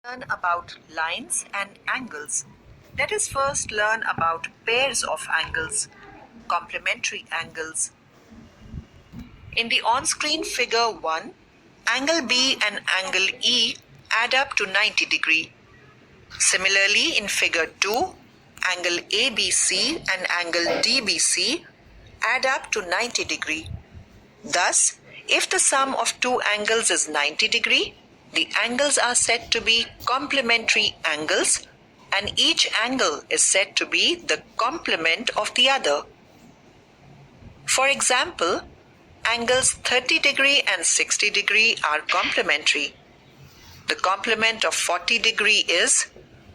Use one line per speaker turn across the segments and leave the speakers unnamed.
Learn about lines and angles. Let us first learn about pairs of angles, complementary angles. In the on-screen figure 1, angle B and angle E add up to 90 degree. Similarly, in figure 2, angle ABC and angle DBC add up to 90 degree. Thus, if the sum of two angles is 90 degree, the angles are said to be complementary angles, and each angle is said to be the complement of the other. For example, angles 30 degree and 60 degree are complementary. The complement of 40 degree is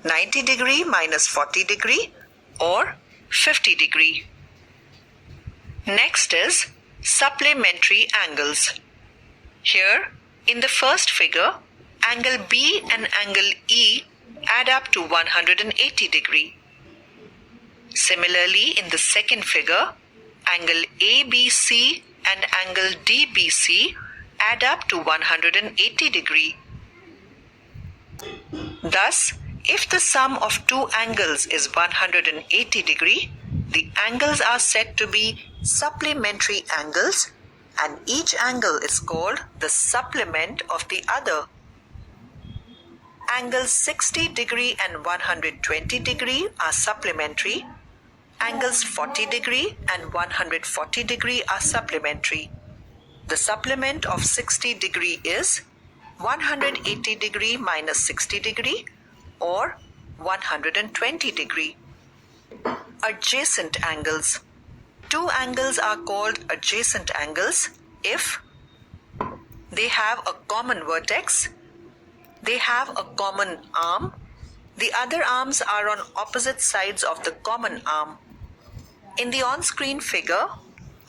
90 degree minus 40 degree or 50 degree. Next is supplementary angles. Here, in the first figure, angle B and angle E add up to 180 degree. Similarly, in the second figure, angle ABC and angle DBC add up to 180 degree. Thus, if the sum of two angles is 180 degree, the angles are said to be supplementary angles, and each angle is called the supplement of the other. Angles 60 degree and 120 degree are supplementary. Angles 40 degree and 140 degree are supplementary. The supplement of 60 degree is 180 degree minus 60 degree or 120 degree. Adjacent angles. Two angles are called adjacent angles if they have a common vertex, they have a common arm, the other arms are on opposite sides of the common arm. In the on-screen figure,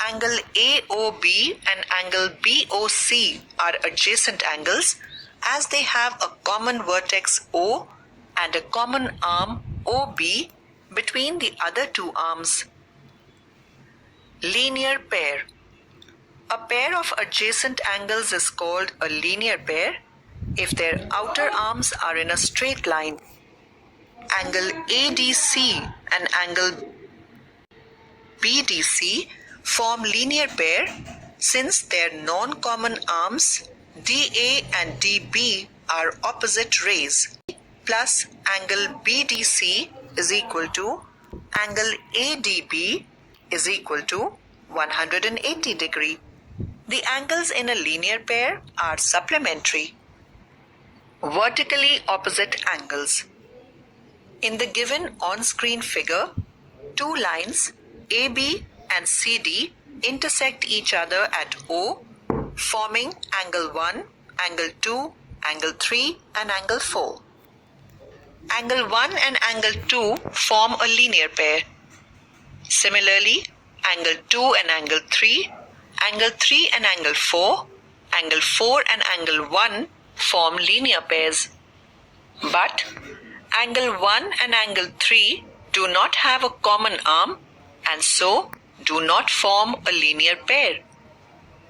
angle AOB and angle BOC are adjacent angles as they have a common vertex O and a common arm OB between the other two arms. Linear pair. A pair of adjacent angles is called a linear pair if their outer arms are in a straight line. Angle ADC and angle BDC form linear pair since their non-common arms DA and DB are opposite rays, plus angle BDC is equal to angle ADB is equal to 180 degree. The angles in a linear pair are supplementary. Vertically opposite angles. In the given on-screen figure, two lines AB and CD intersect each other at O, forming angle 1, angle 2, angle 3 and angle 4. Angle 1 and angle 2 form a linear pair. Similarly, angle 2 and angle 3 and angle 4 and angle 1 form linear pairs. But angle 1 and angle 3 do not have a common arm and so do not form a linear pair.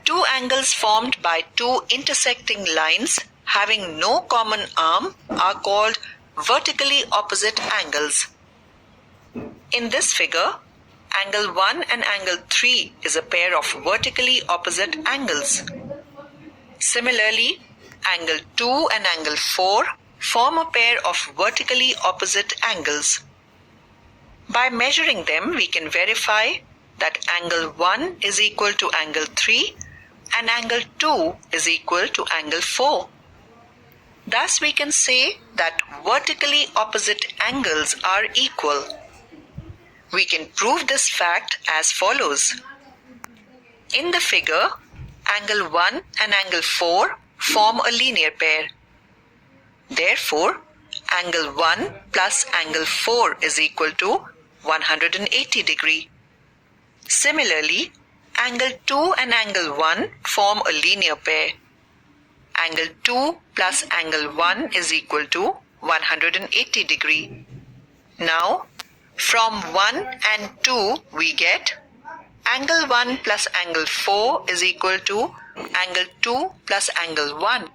Two angles formed by two intersecting lines having no common arm are called vertically opposite angles. In this figure, angle 1 and angle 3 is a pair of vertically opposite angles. Similarly, angle 2 and angle 4 form a pair of vertically opposite angles. By measuring them, we can verify that angle 1 is equal to angle 3 and angle 2 is equal to angle 4. Thus, we can say that vertically opposite angles are equal. We can prove this fact as follows. In the figure, angle 1 and angle 4 form a linear pair. Therefore, angle 1 plus angle 4 is equal to 180 degree. Similarly, angle 2 and angle 1 form a linear pair. Angle 2 plus angle 1 is equal to 180 degree. Now, from 1 and 2 we get angle 1 plus angle 4 is equal to angle 2 plus angle 1.